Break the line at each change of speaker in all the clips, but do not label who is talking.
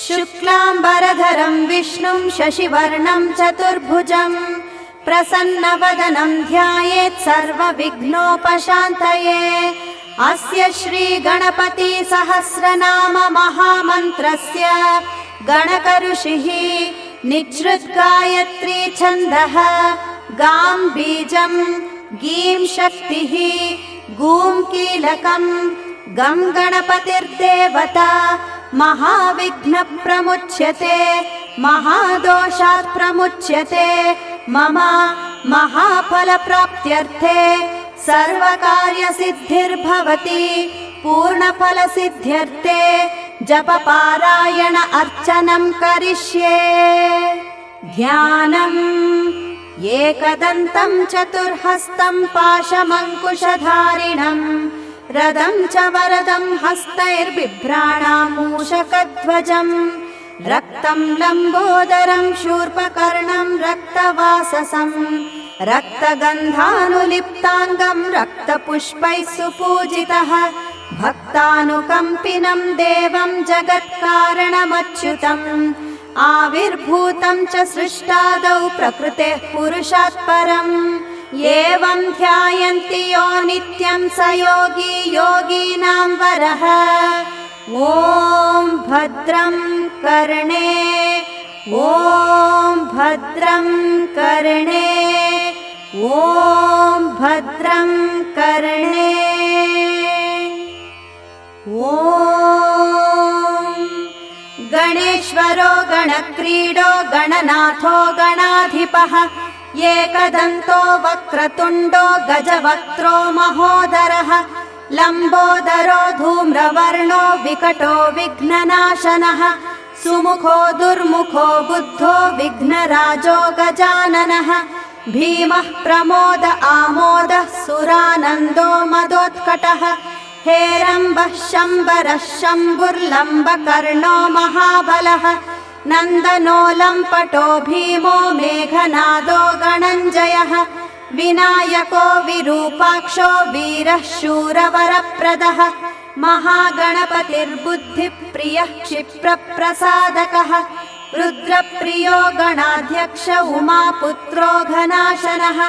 शुक्लाम्बरधरं विष्णुं शशिवर्णं चतुर्भुजं प्रसन्नवदनं ध्यायेत् सर्वविघ्नोपशान्तये। अस्य श्रीगणपति सहस्रनाम महामन्त्रस्य गणकऋषिः निःसृद्गायत्री छन्दः गां बीजं गीं शक्तिः गूं कीलकं गं गणपतिर्देवता महाविघ्नप्रमुच्यते महादोषात् प्रमुच्यते। मम महाफलप्राप्त्यर्थे सर्वकार्यसिद्धिर्भवति पूर्णफलसिद्ध्यर्थे जपपारायण अर्चनं करिष्ये। ध्यानम् एकदन्तं चतुर्हस्तं पाशमङ्कुशधारिणं रदं च वरदं हस्तैर्बिभ्राणां मूषकध्वजं रक्तं लम्बोदरं शूर्पकर्णं रक्तवाससं रक्तगन्धानुलिप्ताङ्गं रक्तपुष्पैः सुपूजितः भक्तानुकम्पिनं देवं जगत्कारणमच्युतम् आविर्भूतं च सृष्टादौ प्रकृतेः पुरुषात् परम् एवं ध्यायन्ति यो नित्यं स योगी योगीनां वरः। ॐ भद्रं कर्णे ॐ भद्रं कर्णे ॐ भद्रं कर्णे ॐ गणेश्वरो गणक्रीडो गणनाथो गणाधिपः एकदन्तो वक्रतुण्डो गजवक्त्रो महोदरः लम्बोदरो धूम्रवर्णो विकटो विघ्ननाशनः सुमुखो दुर्मुखो बुद्धो विघ्नराजो गजाननः भीमः प्रमोद आमोदः सुरानन्दो मदोत्कटः हेरम्बः शम्बरः शम्भुर्लम्बकर्णो महाबलः नन्दनो लम्पटो भीमो मेघनादो गणञ्जयः विनायको विरूपाक्षो वीरः शूरवरप्रदः महागणपतिर्बुद्धिप्रियः क्षिप्रप्रसादकः रुद्रप्रियो गणाध्यक्ष उमापुत्रो घनाशनः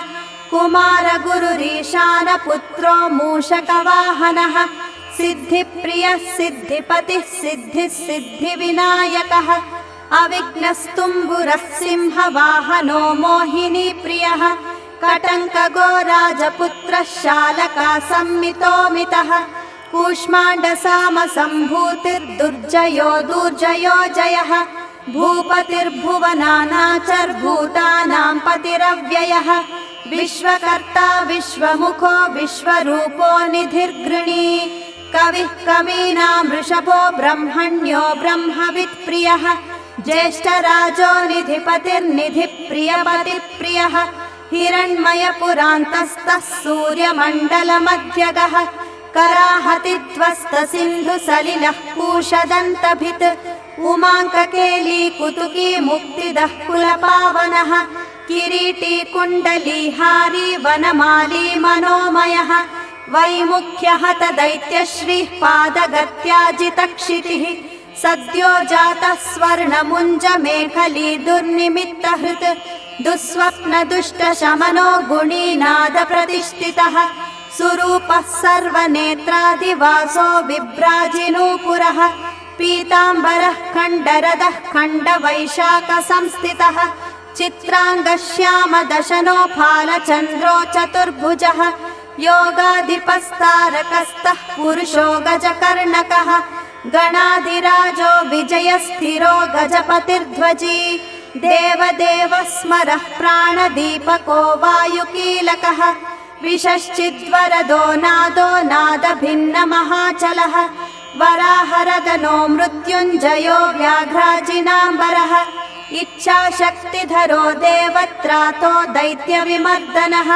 कुमारगुरुरीशानपुत्रो मूषकवाहनः सिद्धिप्रियः सिद्धिपतिः सिद्धिः सिद्धिविनायकः अविघ्नस्तुम्बुरः सिंहवाहनो मोहिनीप्रियः कटङ्कगो राजपुत्रः शालका संमितोमितः कूष्माण्डसामसम्भूतिर्दुर्जयो दुर्जयो जयः भूपतिर्भुवनानाचर्भूतानां पतिरव्ययः विश्वकर्ता विश्वमुखो विश्वरूपो निधिर्गृणी कविः कवीनां वृषभो ब्रह्मण्यो ब्रह्मवित्प्रियः ज्येष्ठराजो निधिपतिर्निधिप्रियपतिप्रियः हिरण्मयपुरान्तस्थः सूर्यमण्डलमध्यगः कराहतिध्वस्तसिन्धुसलिलः पूषदन्तभित् उमाङ्ककेली कुतुकी मुक्तिदः कुलपावनः किरीटी कुण्डलीहारी वनमाली मनोमयः वैमुख्यहत दैत्यश्रीः पादगत्याजितक्षितिः सद्यो जातः स्वर्णमुञ्जमेखली दुर्निमित्तहृत् दुःस्वप्न दुष्टशमनो गुणीनादप्रतिष्ठितः सुरूपः सर्वनेत्रादिवासो विभ्राजिनूपुरः पीताम्बरः खण्डरदः खण्डवैशाखसंस्थितः चित्राङ्गश्यामदशनो फालचन्द्रो चतुर्भुजः योगाधिपस्तारकस्तः पुरुषो गजकर्णकः गणाधिराजो विजयस्थिरो गजपतिर्ध्वजी देवदेवः स्मरः प्राणदीपको वायुकीलकः विशश्चिद्वरदो नादो नादभिन्नमहाचलः वराहरदनो मृत्युञ्जयो व्याघ्राजिनाम्बरः इच्छाशक्तिधरो देवत्रातो दैत्यविमर्दनः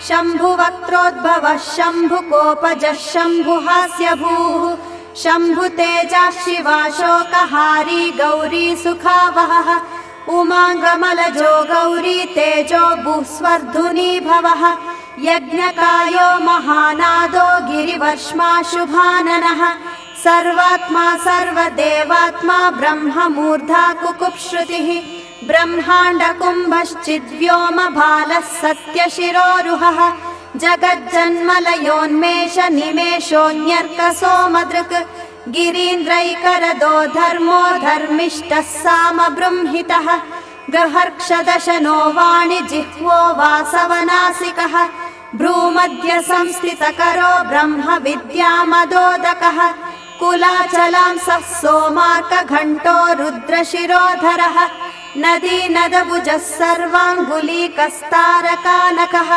शम्भुवक्त्रोद्भवः शम्भुकोपजः शम्भुहास्यभूः शम्भुतेजः शिवाशोकहारी गौरी सुखावहः उमाङ्गमलजो गौरी तेजो भूस्वर्धुनी भवः यज्ञकायो महानादो गिरिवर्ष्मा शुभाननः सर्वात्मा सर्वदेवात्मा ब्रह्ममूर्धा कुकुप्श्रुतिः ब्रह्माण्डकुम्भश्चिद्व्योमभालः सत्यशिरोरुहः जगज्जन्मलयोन्मेष निमेषोऽन्यर्कसोमदृक् गिरीन्द्रैकरदो धर्मो धर्मिष्ठः सामबृंहितः गहर्क्षदशनो वाणि जिह्वो वासवनासिकः भ्रूमध्य संस्थितकरो ब्रह्म विद्यामदोदकः कुलाचलांसः सोमार्कघण्टो रुद्रशिरोधरः नदीनदभुजः सर्वाङ्गुलीकस्तारकानकः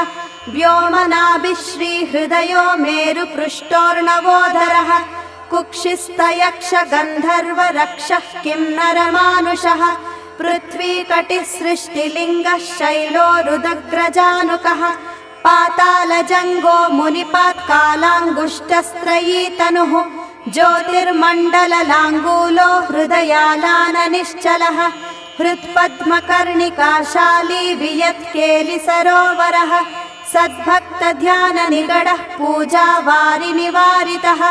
व्योमनाभिश्रीहृदयो मेरुपृष्ठोर्णवोधरः कुक्षिस्तयक्षगन्धर्वरक्षः किंनरमानुषः पृथ्वीकटिसृष्टिलिङ्गः शैलोरुदग्रजानुकः पातालजङ्गो मुनिपात्कालाङ्गुष्ठस्त्रयीतनुः ज्योतिर्मण्डललाङ्गूलो हृदयालाननिश्चलः हृत्पद्मकर्णिकाशाली वियत्केलिसरोवरः सद्भक्तध्याननिगडः पूजावारिनिवारितः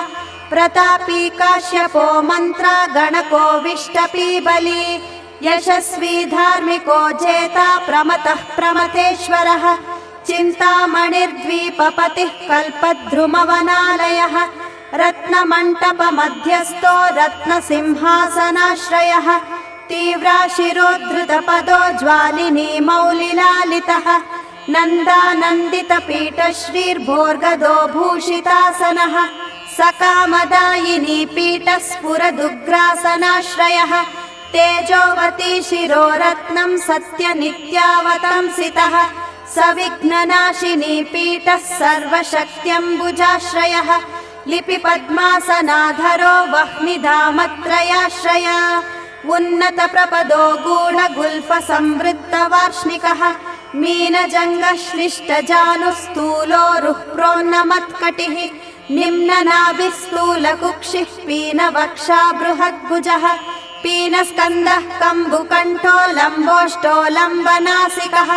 प्रतापी काश्यपो मन्त्रा गणकोविष्टपीबली यशस्वी धार्मिको जेता प्रमतः प्रमतेश्वरः चिन्तामणिर्द्वीपपतिः कल्पद्रुमवनालयः रत्नमण्टपमध्यस्थो रत्नसिंहासनाश्रयः तीव्राशिरोद्धृतपदो ज्वालिनी मौलिलालितः नन्दानन्दितपीठश्रीर्भोर्गदो भूषितासनः सकामदायिनी पीठस्फुरदुग्रासनाश्रयः तेजोवती शिरोरत्नं सत्यनित्यावतंसितः सविघ्ननाशिनी पीठः सर्वशक्त्यम्बुजाश्रयः लिपिपद्मासनाधरो वह्निधामत्रयाश्रय उन्नतप्रपदो गूढगुल्फसंवृत्तवार्ष्णिकः मीनजङ्गश्लिष्टजानुस्थूलोरुः प्रोन्नमत्कटिः निम्ननाभिस्थूलकुक्षिः पीनवक्षा बृहद्भुजः पीनस्कन्धः कम्बुकण्ठो लम्बोष्टो लम्बनासिकः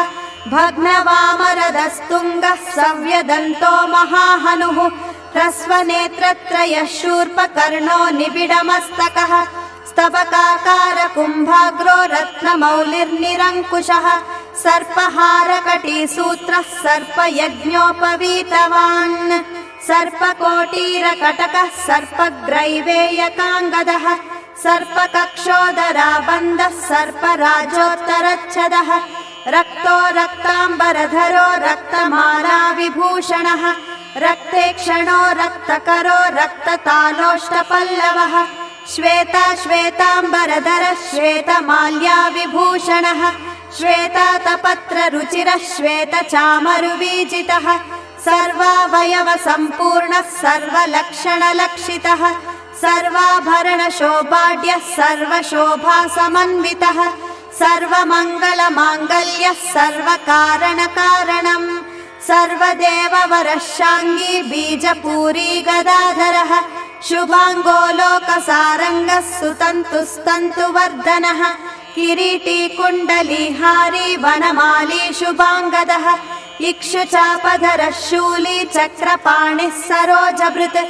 भग्नवामरदस्तुङ्गः सव्यदन्तो महाहनुः ह्रस्वनेत्रत्रयः शूर्पकर्णो निबिडमस्तकः स्तबकाकारकुम्भाग्रो रत्नमौलिर्निरङ्कुशः सर्पहारकटीसूत्रः सर्पयज्ञोपवीतवान् सर्पकोटीरकटकः सर्पग्रैवेयकाङ्गदः सर्पकक्षोदराबन्धः सर्पराजोत्तरच्छदः रक्तो रक्ताम्बरधरो रक्तमालाविभूषणः रक्तेक्षणो रक्तकरो रक्ततालोष्टपल्लवः श्वेताम्बरधरः श्वेतमाल्याविभूषणः श्वेतातपत्ररुचिरः श्वेतचामरुवीजितः सर्वावयवसम्पूर्णः सर्वलक्षणलक्षितः सर्वाभरणशोभाढ्यः सर्वशोभासमन्वितः सर्वमङ्गलमाङ्गल्यः सर्वकारणकारणम् सर्वदेववरशाङ्गी बीजपूरी गदाधरः शुभाङ्गो लोकसारङ्गः सुतन्तुस्तन्तुवर्धनः किरीटी कुण्डलीहारी वनमाली शुभाङ्गदः इक्षुचापधरः शूली चक्रपाणिः सरोजभृत्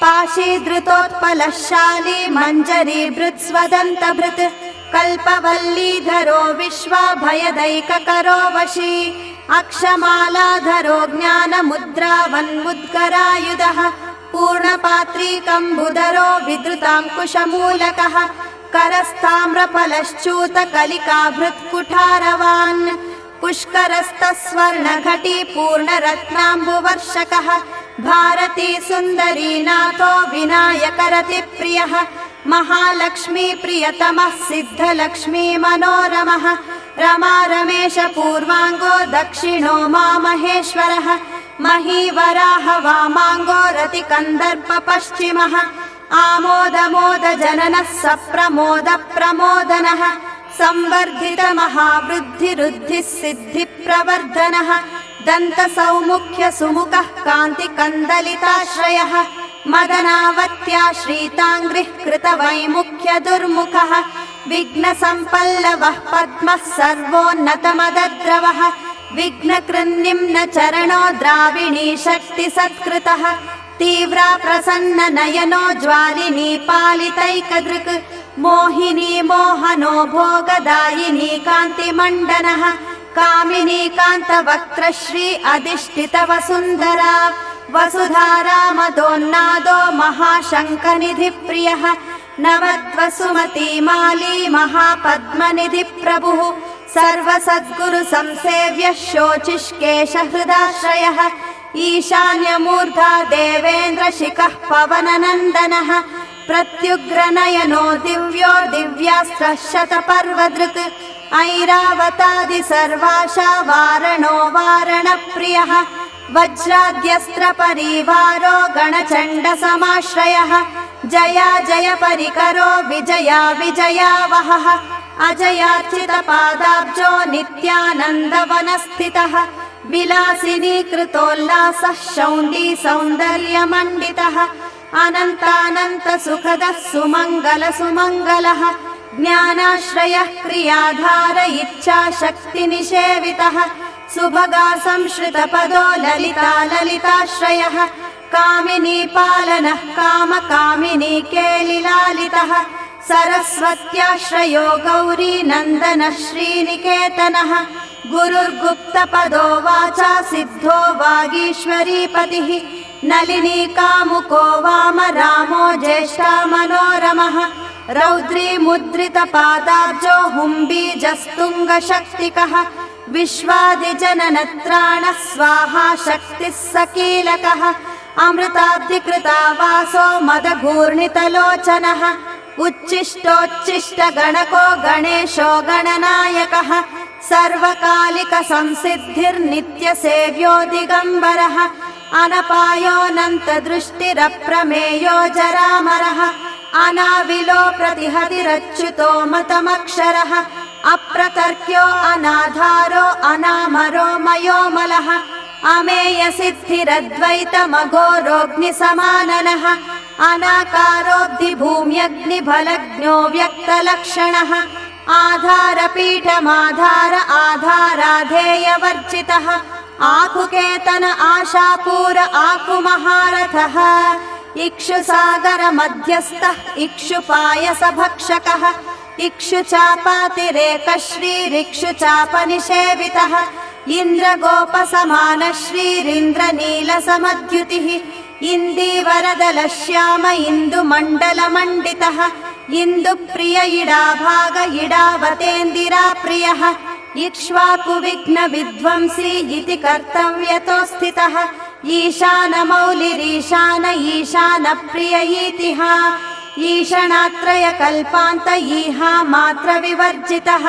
पाशीधृतोत्पलशाली मञ्जरीभृत् स्वदन्तभृत् कल्पवल्लीधरो विश्वाभयदैककरो वशी अक्षमालाधरो ज्ञानमुद्रावन्मुद्गरायुधः पूर्णपात्रीकम्बुधरो विद्रुताङ्कुशमूलकः करस्ताम्रफलश्चूतकलिकाभृत्कुठारवान् पुष्करस्तस्वर्णघटी पूर्णरत्नाम्बुवर्षकः भारती सुन्दरी नाथो विनायकरतिप्रियः महालक्ष्मी प्रियतमः सिद्धलक्ष्मी मनोरमः रमा रमेश पूर्वाङ्गो दक्षिणो मामहेश्वरः महीवराह वामाङ्गो रतिकन्दर्प पश्चिमः आमोदमोद जननः सप्रमोद प्रमोदनः संवर्धित महावृद्धिरुद्धिः सिद्धिप्रवर्धनः दन्तसौमुख्य सुमुखः कान्तिकन्दलिताश्रयः मदनावत्या श्रीताङ्घ्रिः कृतवैमुख्य दुर्मुखः विघ्नसम्पल्लवः पद्मः सर्वोन्नतमदद्रवः विघ्नकृन्निम्न चरणो द्राविणी शक्तिसत्कृतः तीव्रा प्रसन्न नयनो ज्वालिनी पालितैकदृक् मोहिनी मोहनो भोगदायिनी कान्तिमण्डनः कामिनी कान्तवक्त्रश्री अधिष्ठित वसुन्धरा वसुधारामदोन्नादो महाशङ्खनिधिप्रियः नवद्वसुमती माली महापद्मनिधिप्रभुः सर्वसद्गुरुसंसेव्यः शोचिष्केशहृदाश्रयः ईशान्यमूर्धा देवेन्द्रशिखः पवननन्दनः प्रत्युग्रनयनो दिव्यो दिव्यास्त्रः शतपर्वदृक् ऐरावतादि सर्वाशा वारणो वारणप्रियः वज्राद्यस्त्रपरिवारो गणचण्डसमाश्रयः जया जय परिकरो विजया विजयावहः अजयार्चितपादाब्जो नित्यानन्दवनस्थितः विलासिनी कृतोल्लासः शौण्डी सौन्दर्यमण्डितः अनन्तानन्तसुखदः सुमङ्गलः ज्ञानाश्रयः क्रियाधार इच्छाशक्तिनिषेवितः सुभगा संश्रितपदो ललिताश्रयः कामिनी पालनः कामकामिनी केलिलालितः सरस्वत्याश्रयो गौरी नन्दनः श्रीनिकेतनः गुरुर्गुप्तपदो वाचा सिद्धो वागीश्वरीपतिः नलिनी कामुको वाम रामो ज्येष्ठा मनोरमः रौद्री मुद्रितपादाब्जो हुम्बीजस्तुङ्गशक्तिकः विश्वादिजननत्राणः स्वाहा शक्तिः सकीलकः अमृताब्धिकृतावासो मदघूर्णितलोचनः उच्छिष्टोच्छिष्टगणको गणेशो गणनायकः सर्वकालिकसंसिद्धिर्नित्यसेव्यो दिगम्बरः अनपायोऽनन्तदृष्टिरप्रमेयो जरामरः अनाविलो प्रतिहतिरच्युतो मतमक्षरः अप्रतर्क्यो अनाधारो अनामरो मयोमलः अमेयसिद्धिरद्वैतमघोरोऽग्निसमाननः अनाकारोऽब्धिभूम्यग्निफलज्ञो व्यक्तलक्षणः आधारपीठमाधार आधाराधेयवर्जितः आकुकेतन आशापूर आकुमहारथः इक्षुसागर मध्यस्थः इक्षुपायसभक्षकः इक्षुचापातिरेकश्रीरिक्षुचापनिषेवितः इन्द्रगोपसमान श्रीरिन्द्रनीलसमद्युतिः इन्दीवरदलश्याम इन्दुमण्डलमण्डितः इन्दुप्रिय इडाभाग इडावतेन्दिराप्रियः इक्ष्वाकुविघ्नविध्वंसी इति कर्तव्यतो स्थितः ईशानमौलिरीशान ईशानप्रिय ईतिः ईशणात्रयकल्पान्त ईहा मात्रविवर्जितः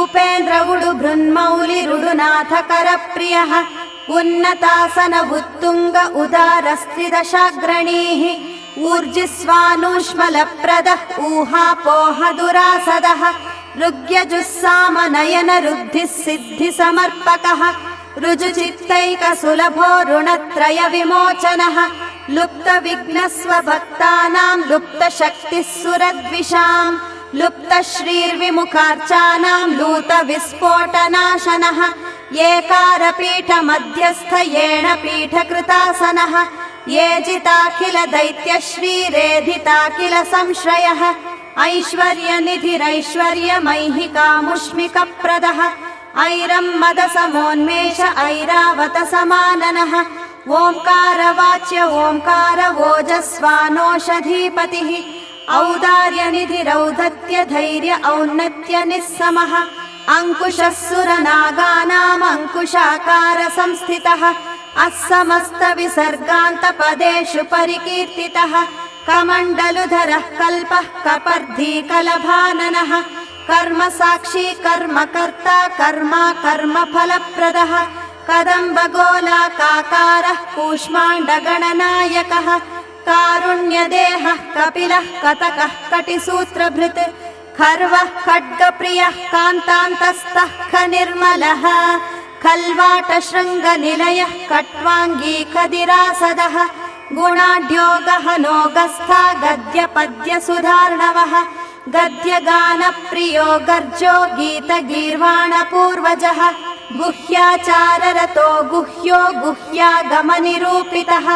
उपेन्द्र उडुभृन्मौलिरुडुनाथकरप्रियः उन्नतासन उत्तुङ्ग उदारस्त्रिदशाग्रणीः ऊर्जिस्वानूष्मलप्रदः ऊहापोहदुरासदः ऋग्यजुस्सामनयन रुद्धिः सिद्धिसमर्पकः ऋजुचित्तैकसुलभो ऋणत्रय विमोचनः लुप्तविघ्नस्वभक्तानां लुप्तशक्तिः सुरद्विषाम् लुप्तश्रीर्विमुखार्चानां लूतविस्फोटनाशनः एकारपीठमध्यस्थ येण पीठकृतासनः येजिताखिलदैत्यश्रीरेधिताखिल संश्रयः ऐश्वर्यनिधिरैश्वर्यमैहिकामुष्मिकप्रदः ऐरं मदसमोन्मेष ऐरावतसमाननः ओङ्कारवाच्य ओङ्कार ओजस्वानोषधीपतिः औदार्यनिधिरौधत्य धैर्य औन्नत्य निस्समः अंकुशः सुरनागानाम् अंकुशाकार संस्थितः अस्समस्तविसर्गान्तपदेषु परिकीर्तितः कमण्डलुधरः कल्पः कपर्धी कलभाननः कर्मसाक्षी कर्मकर्ता कर्मा कर्मफलप्रदः कदम्बगोलाकाकारः कूष्माण्डगणनायकः कारुण्यदेहः कपिलः कतकः कटिसूत्रभृत् खर्वः खड्गप्रियः कान्तान्तस्थः खनिर्मलः खल्वाटशृङ्गनिलयः कट्वाङ्गी खदिरासदः गुणाढ्यो गहनोगस्था गद्यपद्यसुधार्णवः गद्यगानप्रियो गर्जो गीतगीर्वाणपूर्वजः गुह्याचाररतो गुह्यो गुह्यागमनिरूपितः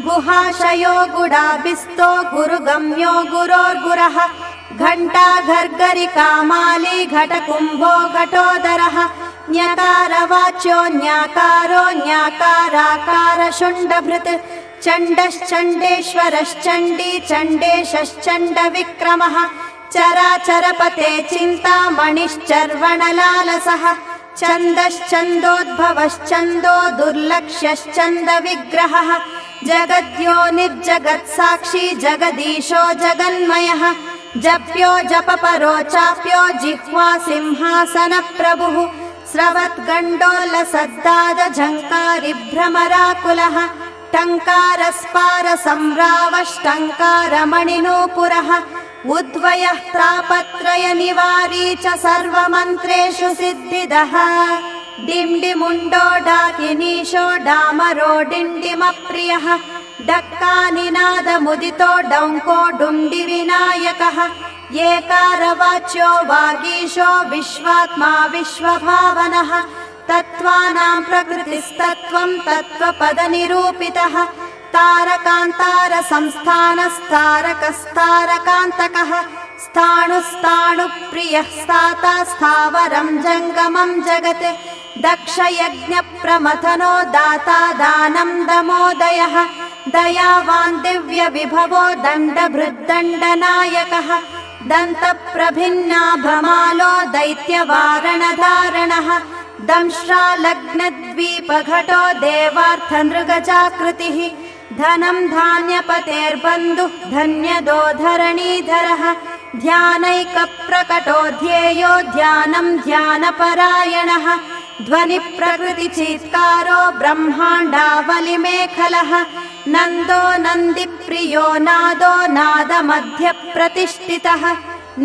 गुहाशयो गुडाभिस्तो गुरुगम्यो गुरोर्गुरः घण्टा घर्गरिकामाली घटकुम्भो घटोदरः न्यकारवाच्यो न्याकारो न्याकाराकारशुण्डभृत् चण्डश्चण्डेश्वरश्चण्डी चण्डेशश्चण्डविक्रमः चराचरपते चिन्तामणिश्चर्वणलालसः छन्दश्चन्दोद्भवश्चन्दो दुर्लक्ष्यश्चन्दविग्रहः जगद्योनिर्जगत्साक्षी जगदीशो जगन्मयः जप्यो जपपरो चाप्यो जिह्वा सिंहासनप्रभुः स्रवद्गण्डोलसद्दादझङ्कारिभ्रमराकुलः टङ्कारस्पारसंरावष्टङ्कारमणिनूपुरः उद्वयः त्रापत्रयनिवारी च सर्वमन्त्रेषु सिद्धिदः डिण्डिमुण्डो डाकिनीशो डामरो डिण्डिमप्रियः डक्कानिनादमुदितो डौङ्को डुण्डिविनायकः येकारवाच्यो वागीशो विश्वात्मा विश्वभावनः तत्त्वानां प्रकृतिस्तत्त्वं तत्त्वपदनिरूपितः तारकान्तारसंस्थानस्तारकस्तारकान्तकः स्थाणुस्ताणुप्रियः स्थाता स्थावरं जङ्गमं जगत् दक्षयज्ञप्रमथनो दाता दानं दमोदयः दयावान् दिव्यविभवो दण्डभृद्दण्डनायकः दन्तप्रभिन्नाभमालो दैत्यवारणधारणः दंश्रालग्नद्वीपघटो देवार्थनृगजाकृतिः धनं धान्यपतेर्बन्धुः धन्यदो धरणीधरः ध्यानैकप्रकटो ध्येयो ध्यानं ध्यानपरायणः ध्वनिप्रकृतिचीत्कारो ब्रह्माण्डावलिमेखलः नन्दो नन्दिप्रियो नादो नादमध्यप्रतिष्ठितः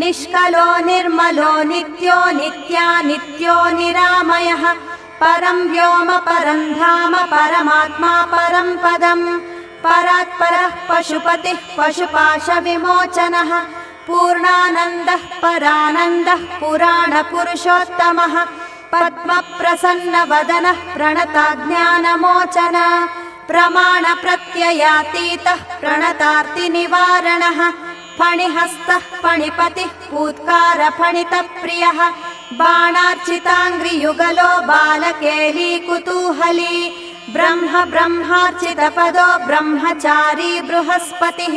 निष्कलो निर्मलो नित्यो नित्यानित्यो निरामयः परं व्योम परं धाम परमात्मा परं पदम् परात्परः पशुपतिः पशुपाशविमोचनः पूर्णानन्दः परानन्दः पुराणपुरुषोत्तमः पद्मप्रसन्नवदनः प्रणताज्ञानमोचन प्रमाणप्रत्ययातीतः प्रणतार्तिनिवारणः फणिहस्तः फणिपतिः पूत्कारफणितप्रियः बाणार्चिताङ्घ्रियुगलो बालकेली कुतूहली ब्रह्म ब्रह्मार्चितपदो ब्रह्मचारी बृहस्पतिः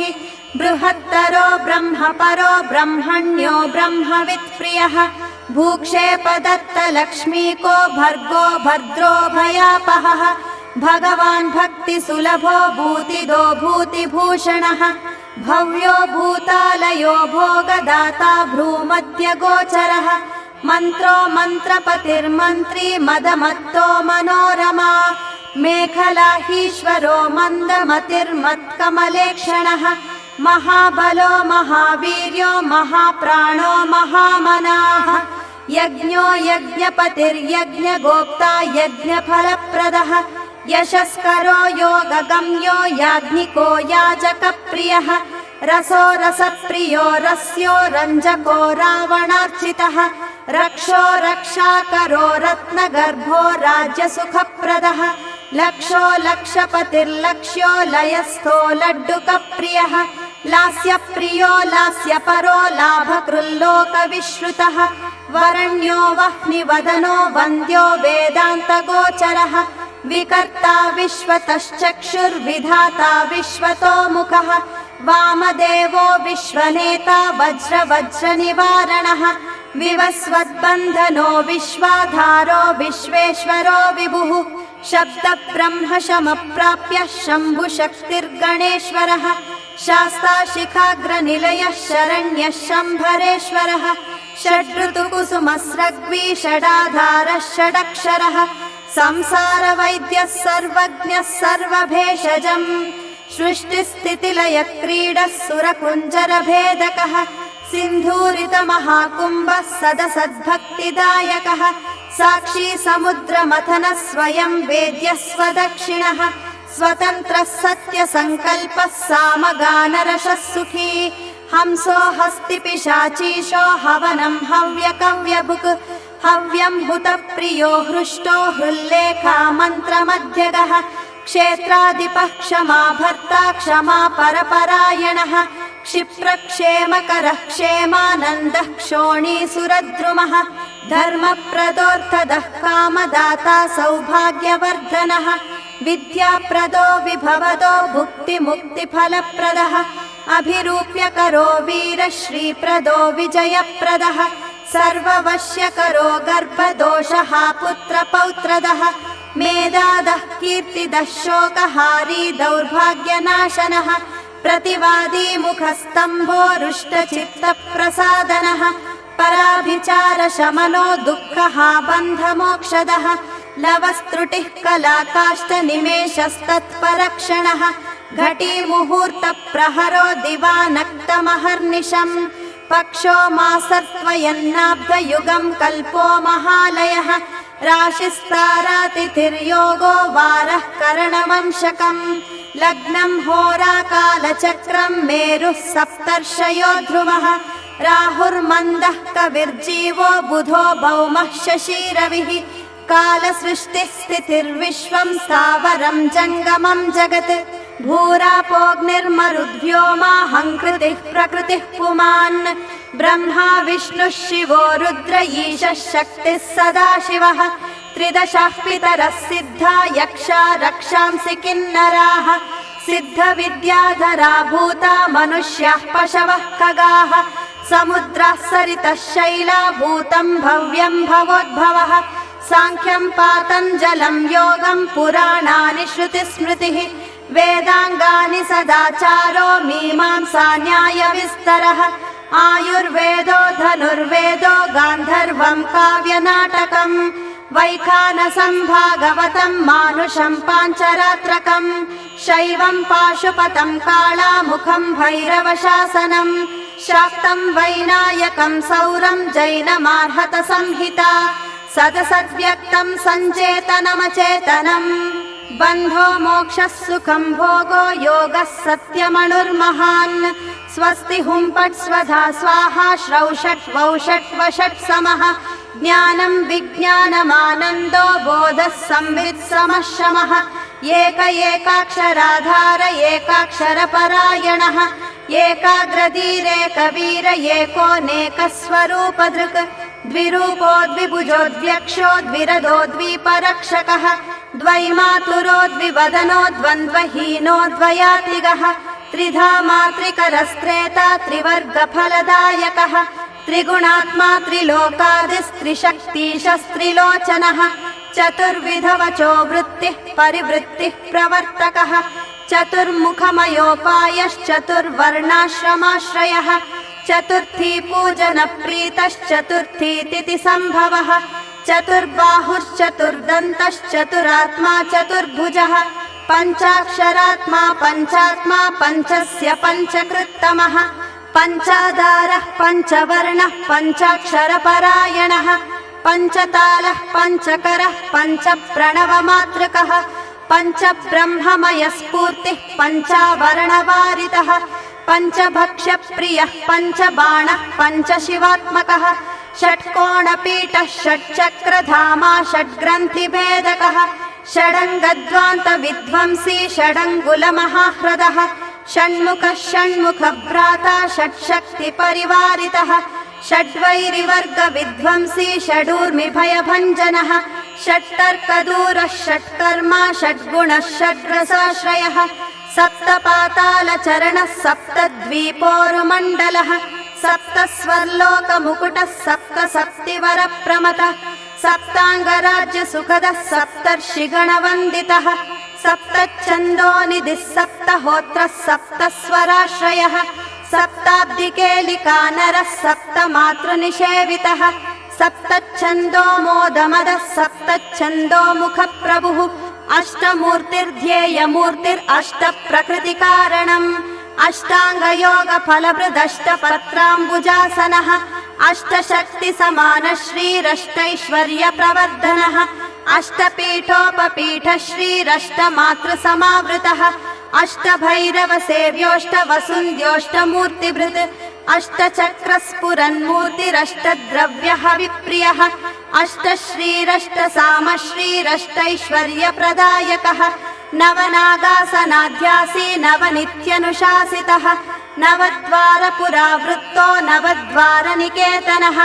बृहत्तरो ब्रह्मपरो ब्रह्मण्यो ब्रह्मवित्प्रियः भूक्षेपदत्तलक्ष्मीको भर्गो भद्रो भयापहः भगवान् भक्तिसुलभो भूतिदो भूतिभूषणः भव्यो भूतालयो भोगदाता भ्रूमध्यगोचरः मन्त्रो मन्त्रपतिर्मन्त्री मदमत्तो मनोरमा मेखलाहीश्वरो मन्दमतिर्मत्कमलेक्षणः महाबलो महावीर्यो महाप्राणो महामनाः यज्ञो यज्ञपतिर्यज्ञगोप्ता यज्ञफलप्रदः यशस्करो योगगम्यो याज्ञिको याजकप्रियः रसो रसप्रियो रस्यो रञ्जको रावणार्चितः रक्षो रक्षाकरो रत्नगर्भो राज्यसुखप्रदः लक्षो लक्षपतिर्लक्ष्यो लयस्थो लड्डुकप्रियः लास्यप्रियो लास्यपरो लाभकृल्लोकविश्रुतः वरण्यो वह्निवदनो वन्द्यो वेदान्तगोचरः विकर्ता विश्वतश्चक्षुर्विधाता विश्वतोमुखः वामदेवो विश्वनेता वज्रवज्रनिवारणः विवस्वद्बन्धनो विश्वाधारो विश्वेश्वरो विभुः शब्दब्रह्मशमप्राप्य शम्भुशक्तिर्गणेश्वरः शास्ताशिखाग्रनिलयः शरण्यः शम्भरेश्वरः षड्ऋतुकुसुमस्रग्वी षडाधारः षडक्षरः संसारवैद्यः सर्वज्ञः सर्वभेषजम् सृष्टिस्थितिलयक्रीडः सुरकुञ्जरभेदकः सिन्धूरितमहाकुम्भः सदसद्भक्तिदायकः साक्षी समुद्रमथनः स्वयं वेद्यः स्वदक्षिणः स्वतन्त्रः सत्यसङ्कल्पः सामगानरसः सुखी हंसो हस्तिपिशाचीशो हवनं हव्यकव्यभुक् हव्यं हुतप्रियो हृष्टो हृल्लेखा मन्त्रमध्यगः क्षेत्राधिपः क्षमा भर्ता क्षमा परपरायणः क्षिप्रक्षेमकरः क्षेमानन्दः क्षोणीसुरद्रुमः धर्मप्रदोऽर्थदः कामदाता सौभाग्यवर्धनः विद्याप्रदो विभवदो भुक्तिमुक्तिफलप्रदः अभिरूप्यकरो वीरश्रीप्रदो विजयप्रदः सर्ववश्यकरो गर्भदोषः पुत्रपौत्रदः मेधादः कीर्तिदः शोकहारी दौर्भाग्यनाशनः प्रतिवादी मुखस्तम्भो रुष्टचित्तप्रसादनः पराभिचारशमनो दुःखः बन्धमोक्षदः लवस्त्रुटिः कलाकाष्ठनिमेषस्तत्परक्षणः घटीमुहूर्तप्रहरो दिवानक्तमहर्निशम् पक्षो मासत्वयन्नाब्धयुगं कल्पो महालयः राशिस्तारातिथिर्योगो वारः करणवंशकम् लग्नं होराकालचक्रं मेरुः सप्तर्षयो ध्रुवः राहुर्मन्दः कविर्जीवो बुधो भौमः शशिरविः कालसृष्टिस्थितिर्विश्वं स्थावरं जङ्गमं जगत् भूरापोऽग्निर्मरुद्व्योमाहङ्कृतिः प्रकृतिः पुमान् ब्रह्मा विष्णुः शिवो रुद्र ईशः शक्तिः सदाशिवः त्रिदशः पितरः सिद्धा यक्षा रक्षांसि किन्नराः सिद्धविद्याधरा भूता मनुष्याः पशवः खगाः समुद्राः सरितः शैला भूतं भव्यं भवोद्भवः साङ्ख्यं पातञ्जलं योगं पुराणानि श्रुतिस्मृतिः वेदाङ्गानि सदाचारो मीमांसा न्यायविस्तरः आयुर्वेदो धनुर्वेदो गान्धर्वं काव्यनाटकम् वैखानसं भागवतं मानुषं पाञ्चरात्रकम् शैवं पाशुपतं कालामुखं भैरवशासनम् शाक्तं वैनायकं सौरं जैनमार्हत संहिता सदसद्व्यक्तं सञ्चेतनमचेतनम् बन्धो मोक्षः सुखं भोगो योगः सत्यमणुर्महान् स्वस्ति हुं पट् स्वधा स्वाहा श्रौषट् वौषट् वषट् समः ज्ञानं विज्ञानमानन्दो बोधः संवित् समः शमः एक एकाक्षराधार एकाक्षरपरायणः एकाग्रधीरेकवीर एकोऽनेकस्वरूपधृक् द्विरूपो द्विभुजो द्व्यक्षो द्विरदो द्विपरक्षकः द्वैमातुरो द्विवदनो द्वन्द्वहीनो द्वयात्रिगः त्रिधा मात्रिकरस्त्रेता त्रिवर्गफलदायकः त्रिगुणात्मा त्रिलोकादिस्त्रिशक्तिशस्त्रिलोचनः चतुर्विधवचो वृत्तिः परिवृत्तिः प्रवर्तकः चतुर्मुखमयोपायश्चतुर्वर्णाश्रमाश्रयः चतुर्थी पूजनप्रीतश्चतुर्थी तिथिसम्भवः चतुर्बाहुश्चतुर्दन्तश्चतुरात्मा चतुर्भुजः पञ्चाक्षरात्मा पञ्चात्मा पञ्चस्य पञ्चकृत्तमः पञ्चाधारः पञ्चवर्णः पञ्चाक्षरपरायणः पञ्चतालः पञ्चकरः पञ्चप्रणवमातृकः पञ्चब्रह्ममयस्फूर्तिः पञ्चावरणवारितः पञ्चभक्ष्यप्रियः पञ्चबाणः पञ्चशिवात्मकः षट्कोणपीठः षट्चक्रधामा षड्ग्रन्थिभेदकः षडङ्गध्वान्तविध्वंसी षडङ्गुलमहाह्रदः षण्मुखः षण्मुखभ्राता षट्शक्तिपरिवारितः षड्वैरिवर्गविध्वंसी षडूर्मिभयभञ्जनः षट्तर्कदूरः षट्कर्मा षड्गुणः षड्रसाश्रयः सप्तपातालचरणः सप्तद्वीपोरुमण्डलः सप्तस्वर्लोकमुकुटः सप्तसप्तिवरप्रमतः सप्ताङ्गराज्यसुखदः सप्तर्षिगणवन्दितः सप्तच्छन्दोनिधिः सप्तहोत्रः सप्तस्वराश्रयः सप्ताब्दिकेलिकानरः सप्तमातृनिषेवितः सप्तच्छन्दो मोदमदः सप्तच्छन्दो मुखप्रभुः अष्टमूर्तिर्ध्येयमूर्तिरष्टप्रकृतिकारणम् अष्टाङ्गयोगफलभृदष्टपत्राम्बुजासनः अष्टशक्तिसमानश्रीरष्टैश्वर्यप्रवर्धनः अष्टपीठोपपीठश्रीरष्टमातृसमावृतः अष्टभैरवसेव्योऽष्टवसुन्द्योऽष्टमूर्तिभृत् अष्टचक्रस्फुरन्मूर्तिरष्टद्रव्यहविप्रियः अष्टश्रीरष्टसामश्रीरष्टैश्वर्यप्रदायकः नवनागासनाध्यासी नवनित्यनुशासितः नवद्वारपुरावृत्तो नवद्वारनिकेतनः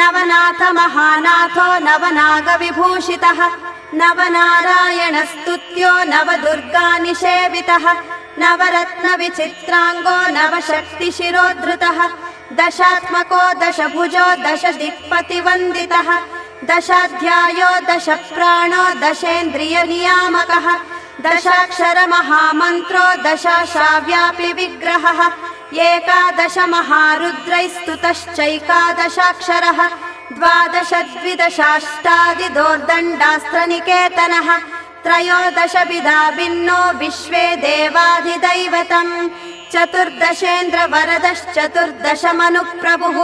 नवनाथमहानाथो नवनागविभूषितः नवनारायणस्तुत्यो नवदुर्गानिषेवितः नवरत्नविचित्राङ्गो नवशक्तिशिरोद्धृतः दशात्मको दशभुजो दशदिक्पतिवन्दितः दशाध्यायो दशप्राणो दशेन्द्रियनियामकः दशाक्षरमहामन्त्रो दशाशाव्यापि विग्रहः एकादशमहारुद्रैस्तुतश्चैकादशाक्षरः द्वादश द्विदशाष्टादिदोर्दण्डास्त्रनिकेतनः त्रयोदशविधा भिन्नो विश्वे देवाधिदैवतम् चतुर्दशेन्द्रवरदश्चतुर्दशमनुप्रभुः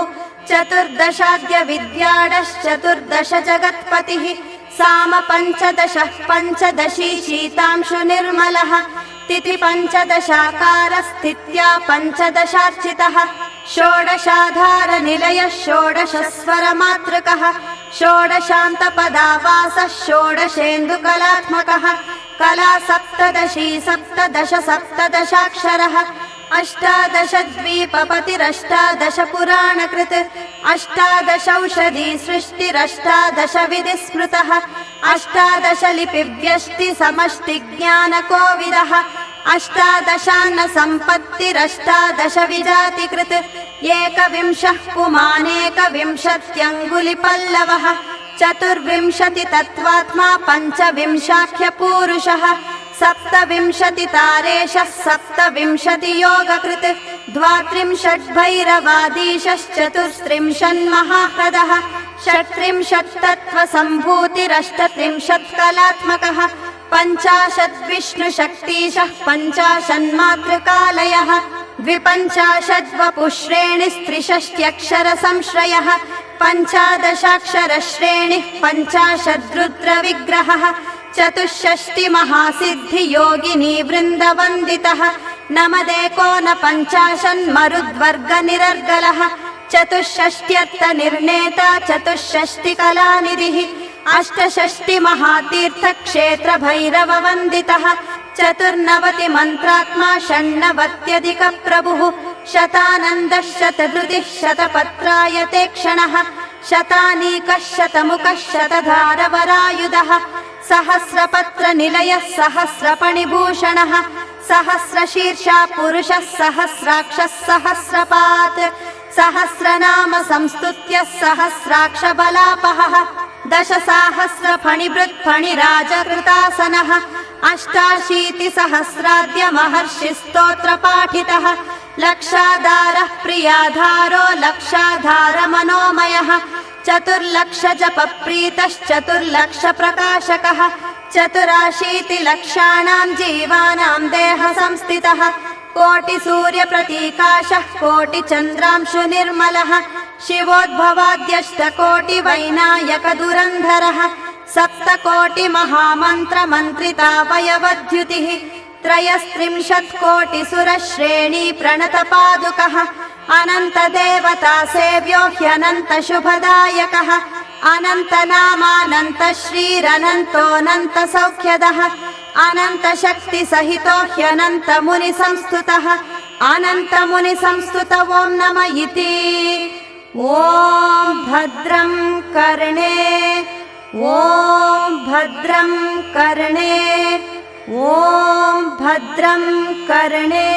चतुर्दशाद्य विद्याडश्चतुर्दश जगत्पतिः साम पञ्चदशः पञ्चदशी शीतांशु निर्मलः तिथि पञ्चदशाकारस्थित्या पञ्चदशार्चितः षोडशाधार निलयः षोडशस्वरमातृकः षोडशान्तपदावासः षोडशेन्दुकलात्मकः कला सप्तदशी सप्तदश सप्तदशाक्षरः अष्टादश द्वीपपतिरष्टादश पुराणकृत् अष्टादशौषधी सृष्टिरष्टादश विधिस्मृतः अष्टादश लिपिव्यष्टि समष्टि ज्ञानकोविदः अष्टादशान्न सम्पत्तिरष्टादश विजातिकृत् एकविंशः पुमानेकविंशत्यङ्गुलिपल्लवः चतुर्विंशति तत्त्वात्मा पञ्चविंशाख्यपूरुषः सप्तविंशतितारेशः सप्तविंशति योगकृत् द्वात्रिंशद्भैरवादीशश्चतुस्त्रिंशन्महाह्रदः षट्त्रिंशत्तत्त्वसम्भूतिरष्टत्रिंशत्कलात्मकः पञ्चाशद्विष्णुशक्तीशः पञ्चाशन्मातृकालयः द्विपञ्चाशद्वपुश्रेणिस्त्रिषष्ट्यक्षरसंश्रयः पञ्चादशाक्षरश्रेणिः पञ्चाशद्रुद्रविग्रहः चतुष्षष्टिमहासिद्धियोगिनी वृन्दवन्दितः नमदेकोनपञ्चाशन्मरुद्वर्गनिरर्गलः चतुष्षष्ट्यर्थनिर्णेता चतुष्षष्टिकलानिधिः अष्टषष्टिमहातीर्थक्षेत्रभैरववन्दितः चतुर्नवतिमन्त्रात्मा षण्णवत्यधिकप्रभुः शतानन्दः शतधृतिः शतपत्रायते क्षणः शतानीकः शतमुखः शतधारवरायुधः सहस्रपत्रनिलयः सहस्रपणिभूषणः सहस्रशीर्षा पुरुषः सहस्राक्षः सहस्रपात् सहस्रनाम संस्तुत्य सहस्राक्षबलापहः दशसाहस्रफणिभृत्फणिराजकृतासनः अष्टाशीतिसहस्राद्य महर्षिस्तोत्रपाठितः लक्षाधारः प्रियाधारो लक्षाधारमनोमयः चतुर्लक्षजपप्रीतश्चतुर्लक्षप्रकाशकः चतुराशीतिलक्षाणां जीवानां देहसंस्थितः कोटिसूर्यप्रतीकाशः कोटिचन्द्रांशुनिर्मलः शिवोद्भवाद्यष्टकोटिवैनायकदुरन्धरः सप्तकोटिमहामन्त्रमन्त्रितावयवद्युतिः त्रयस्त्रिंशत्कोटिसुरश्रेणी प्रणतपादुकः अनन्तदेवतासेव्यो ह्यनन्तशुभदायकः अनन्तनामानन्तश्रीरनन्तोऽनन्तसौख्यदः अनन्तशक्तिसहितो ह्यनन्तमुनिसंस्तुतः अनन्तमुनिसंस्तुत ॐ नम इति ॐ भद्रं कर्णे ॐ भद्रं कर्णे ॐ भद्रं कर्णे